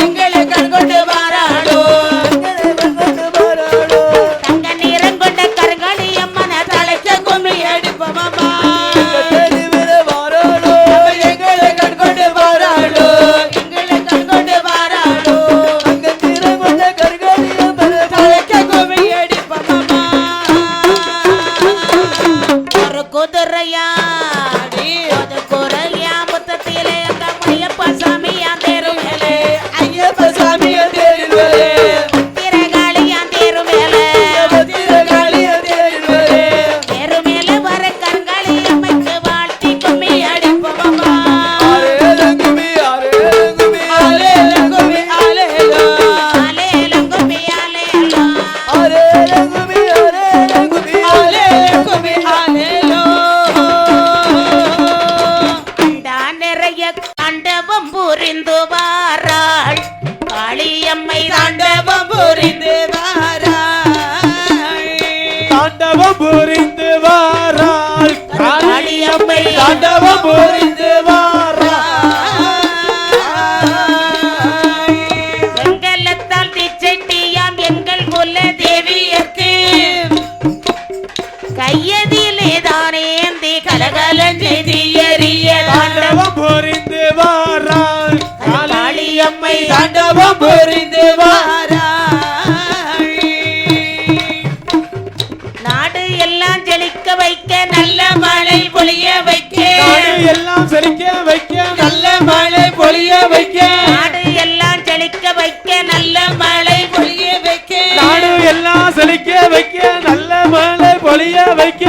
எங்களை கண் கொண்டு பாராளோ கணகள் கொண்டு வராளோ தங்க நிறம் கொண்ட கருங்காலி அம்மனை தலைச்ச கும்மி அடிப்பமாமா தெருவில வராளோ எங்களை கண் கொண்டு பாராளோ எங்களை கண் கொண்டு பாராளோ அங்க திறங்கொண்ட கருகாலிய மலர் தலைக்க கும்மி அடிப்பமாமா ஒரு குதிரையா ஒரு குறையா முத்தத்திலே அந்த மையப்ப சாமியா தேரு மேலே ஐயப்ப சாமிய தேரில்வரே திரகாளியா தேரு மேலே திரகாளிய தேரில்வரே தேரு மேலே வர கருங்காலி அம்மைக்கு வாழ்த்தி கும்மி அடிப்போமா அரேல கும்மி அரேல கும்மி அலேல கும்மி அலேலோ ஆலேலம் கும்மி ஆலேலம் அரேல கும்மி அரேல கும்மி அலேல கும்மி அலேலோ கண்டா நிறைய கண்டவம் புரிந்து வாராள் காளியம்மை தாண்டவம் புரிந்து வாராய் தாண்டவம் புரிந்து வாராள் காளியம்மை தாண்டவம் புரிந்து வாராள் வெங்கலத்தால் திச்சட்டியாம் எங்கள் குல தேவியர்க்கு கையதிலே தானேந்தி கலகலஞ்சு தீயறிய தாண்டவம் புரிந்து வாராள் காளியம்மை தாண்டவம் புரிந்து வாராய் நாடு எல்லாம் செழிக்க வைக்க நல்ல மழை பொழிய வைக்க நாடு எல்லாம் செழிக்க வைக்க நல்ல மழை பொழிய வைக்க நாடு எல்லாம் செழிக்க வைக்க நல்ல மழை பொழிய வைக்க நாடு எல்லாம் செழிக்க வைக்க நல்ல மழை பொழிய வைக்க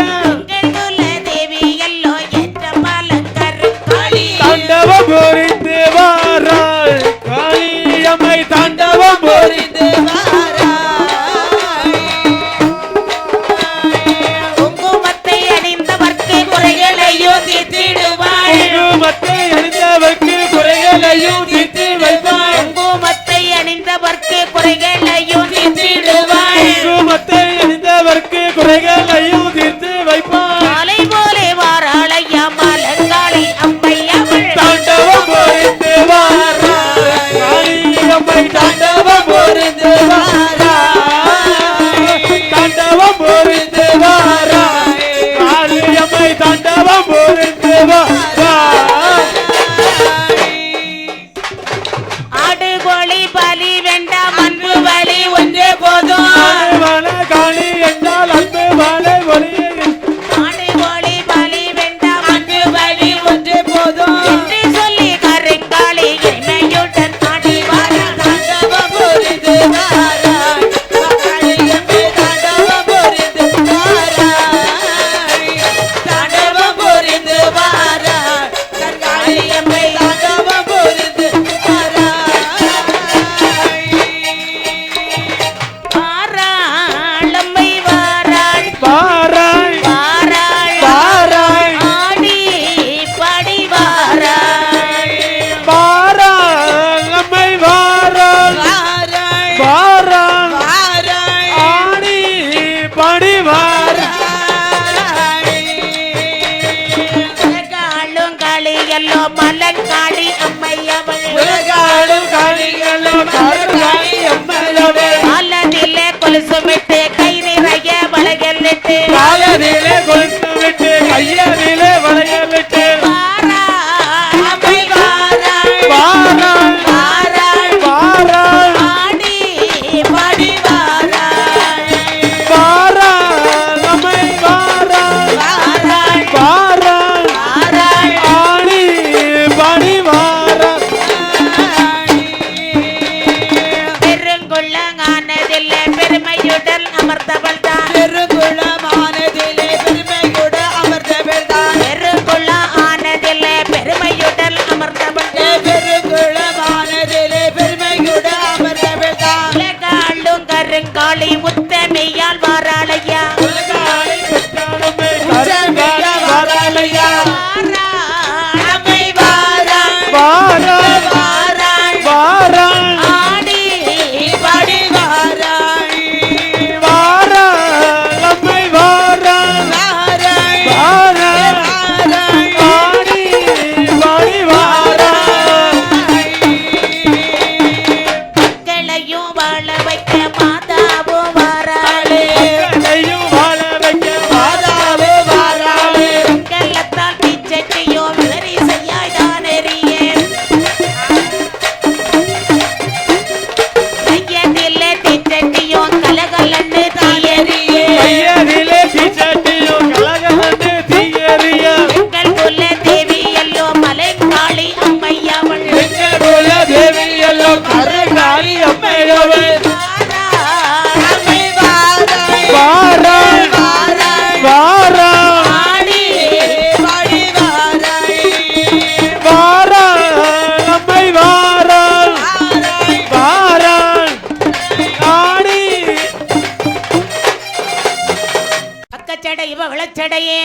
எங்கள் குல தேவி எல்லோ ஏற்ற மலங்கரு காளி தாண்டவம் புரிந்து வாராள் காளியம் பெருமையுடன் அமர்ந்தவள் தான் பெருங்குளமானதிலே பெருமையோடு அமர்ந்தவள் தான் பெருங்குள்ள ஆனதில்லை பெருமையுடன் அமர்ந்தவள் பெருங்குளமானதிலே பெருமையோடு அமர்ந்தவள் தான் உலகாளும் கருங்காளி முத்தமையால் வாராளையா உலகாளி பெற்றாலுமே கருங்காலி வாராளையா. நம்மை வாராள் வாராள் வாராள் வாராள் ஆடி பாடி வாராய் வாராள் நம்மை வாராள் வாராய் வாராள் வாராய் ஆடி பாடி வாராள். மக்களையும் வாழ வைக்க மாதாவும் வாராளே கண்ணையும் வாழ வைக்க வாராவே வாராவே கள்ளத்தால் பிச்சைக்கையோ விவரி செய்யாய்தான் எறியேன் கையதில்லை பிச்சைக்கையோ கலகலன்னு தீயறியே கையதிலே பிச்சட்டியும் கலகலந்து தீயறிய எங்கள் குல தேவி எல்லோ மலை காளி அம்மையவள் எங்கள் குல தேவி எல்லாம் கருங்காலி அம்மையவள். நம்மை வாராய் வாராள் வாராய் வாராள் ஆடி பாடி வாராய் வாராள் நம்மை வாராள் வாராய் வாராள் ஆடி பக்கச்சடை பவளச்சடையே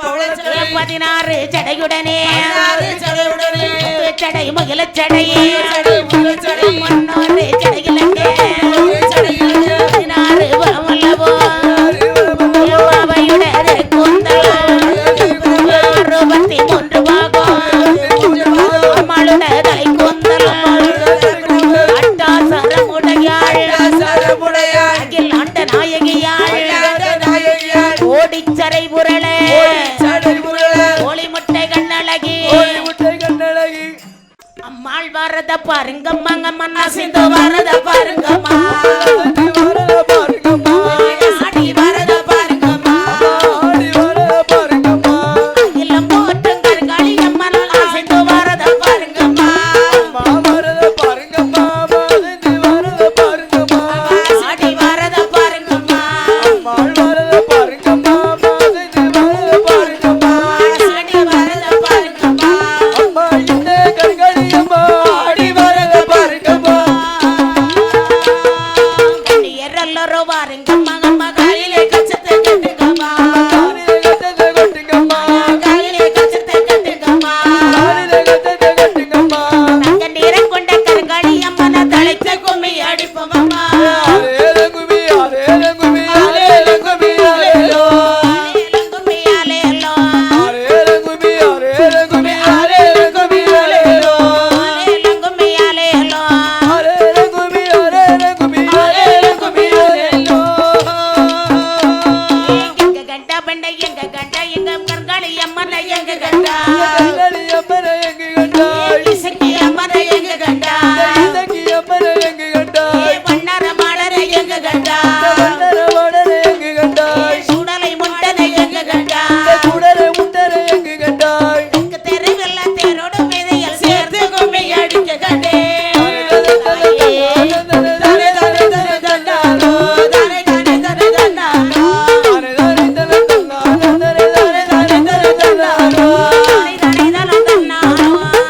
பவளச்சடை. 16 சடையுடனே சடையுடனே சடை மகிழச்சடையே சடை முகச்சடை முன்னோரு சடையிலங்கே 16 வரமல்லவோ அவையுடனே கூந்தல் 63 பாகம் அம்மாளுட தலை கூந்தல் அட்டாசரம் உடையாள் சரமுடையாய் அகில் ஆண்ட நாயகியாள் நாயகியாய் ஓடிச்சரை புரளே சடை முரள கோழி முட்டை கண்ணழகி கோழி முட்டை கண்ணழகி அம்மாள் வரத பாருங்கம்மாங்க மன்னா சிந்து வரத பாருங்கம்மா ஆடி வரத பாருங்கம்மா ஆடி வரத பாருங்கம்மா ஆடி வரத பாருங்கம்மா இளம் போற்றும் கருங்காளி அம்மன் சிந்து வரத பாருங்கம்மா அம்மா வரத பாருங்கம்மா மாதந்தி வரத பாருங்கம்மா ஆடி வரத பாருங்கம்மா அம்மா வரத பாருங்கம்மா மாதந்தி வரத பாருங்கம்மா ஆடி வரத பாருங்கம்மா அம்மா இந்த கண்களியம்மா ஆடி வரத பாருங்கம்மா கண்ணியரெல்லரோ பாருங்கம்மா அம்மா காலிலே கச்சத்தை கட்டுங்கம்மா காலிலே கட்டத்தை கொட்டுங்கம்மா காலிலே கச்சத்தை கட்டுங்கம்மா காலிலே கட்டத்தை கட்டுங்கம்மா தங்க நிறம் கொண்ட கருங்காளி அம்மன தலைச்ச கும்மி அடிப்போமம்மா ஆரேலங்குமி ஆரேலங்குமி ஆரேலங்குமி ஆரேலோ கும்மி அலையலோ ஆரேலங்குமி ஆரேலங்குமி ஆரேலங்குமி ஆரேலோ கும்மி அலையலோ ஆரேலங்குமி ஆரேலங்குமி ஆரேலங்குமி ஆரேலோ எங்க கண்டா பண்ட எங்க கண்டா எங்க கருங்காளி அம்மன எங்க கண்டா கண்களியம்மனை எங்கு கண்டாய் இசக்கி அம்மன எங்க கண்டா இசக்கி அம்மனை எங்கு கண்டாய் வண்ணர மாடரை எங்க கண்டா வண்ணரவடனை எங்கு கண்டாய் சுடலை முண்டனை எங்க கண்டா குடரை முட்டரை எங்கு கண்டாய் தெருவில் தேரோடு விதையில் சேர்த்து கும்மி அடிக்க கண்டே தனே தனே தனே தன்னானோ தனே தனே தனே தன்னானோ தனே தனே தனே தன்னானோ தனே தனே தனே தனே தன்னானோ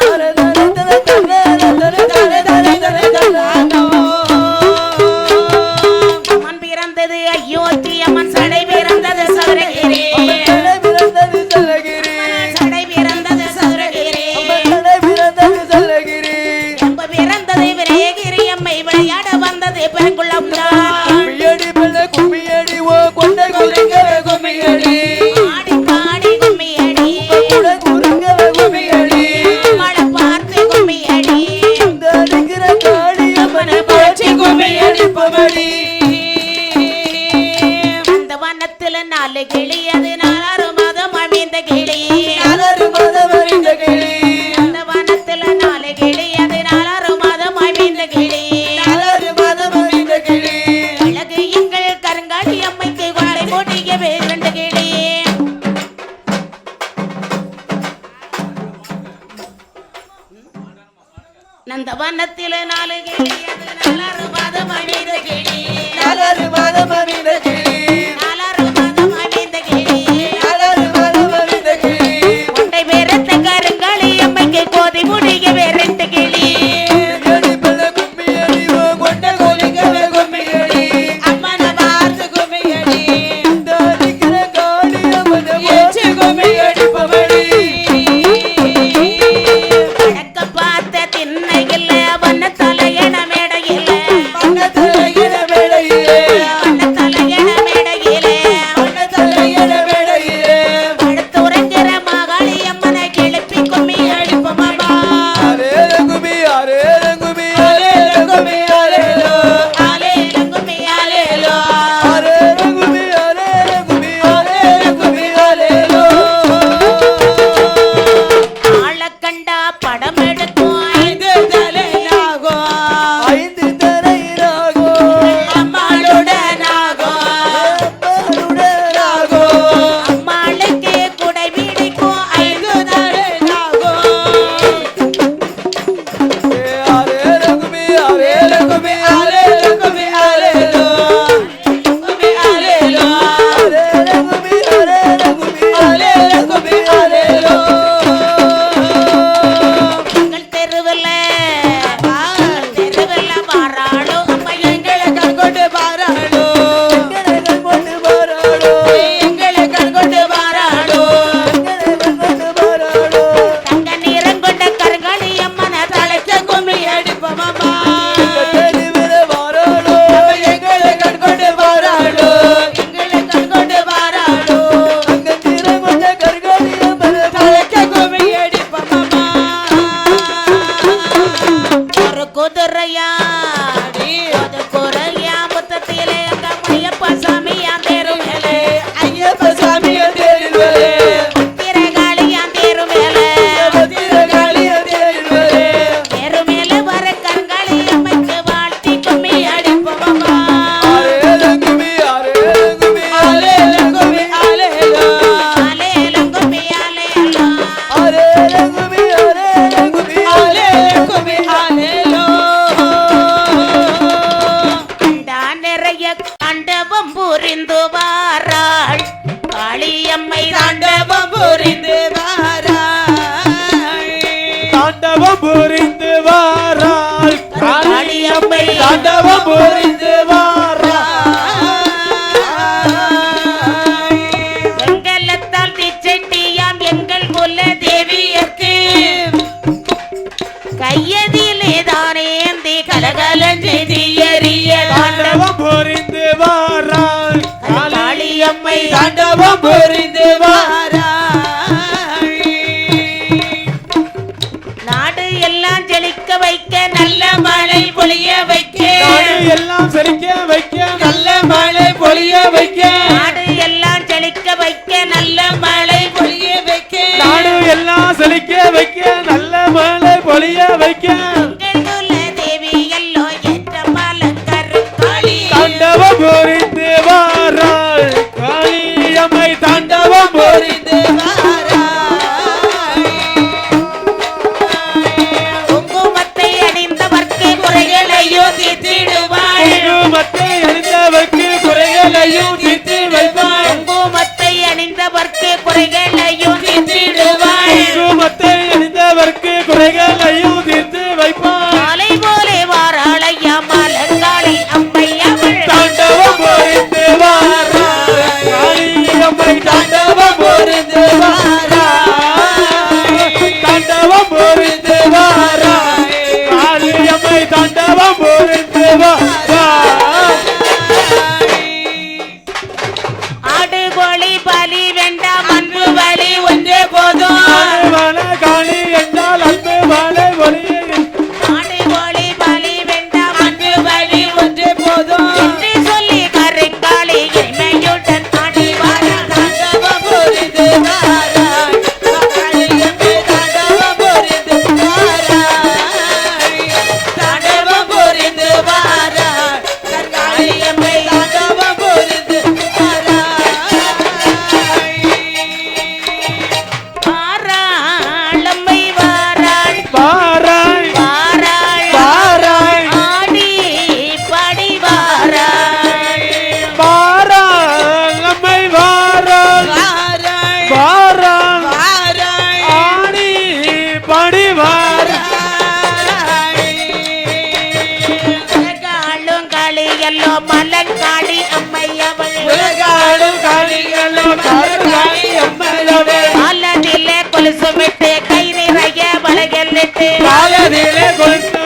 தனே தனே தனே தனே தனே தன்னானோ அம்மன் பிறந்தது அயோத்தி அம்மன் சடை பிறந்தது சதுரகிரி கடை பிறந்தது சலகிரி சடை பிறந்தது சதுரகிரி கடை பிறந்தது சலகிரி எம்ப பிறந்தது விரயகிரி அம்மை விளையாட வந்தது பெருங்குளம் தான் கும்மியடி பிள்ளை கும்மியடி ஓ கொண்டை குறுங்கவே கும்மியடி ஆடி பாடி கும்மி அடி கூட குறுங்கவே கும்மியடி மழை பார்த்து கும்மி அடி இந்த அடிக்கிற காளியம்மனை போற்றி கும்மியடி பவடி அந்த வனத்துல 4 கிளி அது 4 மாதம் அழிந்த கிளி அலறு மதம் அறிந்த கிளி அந்த வனத்துல 4 கிளி அது 4 மாதம் அழிந்த கிளி அலறு மதம் அறிந்த கிளி அழகு எங்கள் கருங்காளி அம்மைக்கு கொண்டை போட்டிக்கவே 2 கிளி நந்த வனத்தில 4 கிளி அது 4 மாதம் அழிந்த கிளி அலறு மதம் தாண்டவம் புரிந்து வாராள் காளியம்மை தாண்டவம் புரிந்து வாராள் தாண்டவம் புரிந்து வாராள் காளியம்மை தாண்டவம் புரிந்து வாராள் வெங்கலத்தால் திச்சட்டியாம் எங்கள் குல தேவியர்க்கு கையதிலே தானேந்தி கலகலஞ்சு தீயறிய தாண்டவம் புரிந்து வாராள் காளியம்மை தாண்டவம் புரிந்து வாராள் நாடு எல்லாம் செழிக்க வைக்க நல்ல மழை பொழிய வைக்க நாடு எல்லாம் செழிக்க வைக்க நல்ல மழை பொழிய வைக்க நாடு எல்லாம் செழிக்க வைக்க நல்ல மழை பொழிய வைக்க நாடு எல்லாம் செழிக்க வைக்க நல்ல மழை பொழிய வைக்க எங்கள் குல தேவி எல்லோ ஏற்ற பாலங்கரும் காளி தாண்டவம் புரிந்து வாராள் காளியம்மை தாண்டவம் புரிந்து குங்குமத்தை அணிந்தவர்க்கு குறைகளையும் தீர்த்திடுவாள் குங்குமத்தை அணிந்தவர்க்கு குறைகளையும் தீர்த்து வைப்பாள் குங்குமத்தை அணிந்தவர்க்கு குறைகளையும் தீர்த்திடுவாள் குங்குமத்தை அணிந்தவர்க்கு குறைகளையும் தீர்த்து வைப்பாள் மாலை போலே வாராளையா மலங்காளி அம்மை அவள் தாண்டவம் புரிந்து வாராள் காளியம்மை தாண்டவம் புரிந்து தாண்டவம் புரிந்து வாராள் காளியம்மை தாண்டவம் புரிந்து வாராள் ஆடு கோழி பலி வேண்டாம் அன்பு வழி ஒன்றே போதும் மன காளி என்றால் அன்பு மாலை ஒளியே ஆடு கோழி பலி வேண்டாம் அன்பு வழி ஒன்றே போதும் என்று சொல்லி கருங்காளி எருமையுடன் ஆடி வாராள் தாண்டவம் புரிந்து வாராள் காளியம்மை தாண்டவம் புரிந்து வாராள் தாண்டவம் புரிந்து வாராள் காளியம்மை தாண்டவம் புரிந்து வாராள் அம்மை வாராள் வாராள் வாராள் வாராள் ஆடி பாடி வாராள் வாராள் அம்மை வாராள் வாராள் வாராள் வாராள் ஆடி படி வாராள் உலகாளும் காளி எல்லோ மலங்காளி அம்மை அவள் உலகாடும் காளிகளோ காளி அம்மையவே காலத்திலே கொலுசு விட்டு கை நிறைய வளையல் இட்டு காலதிலே கொலுசு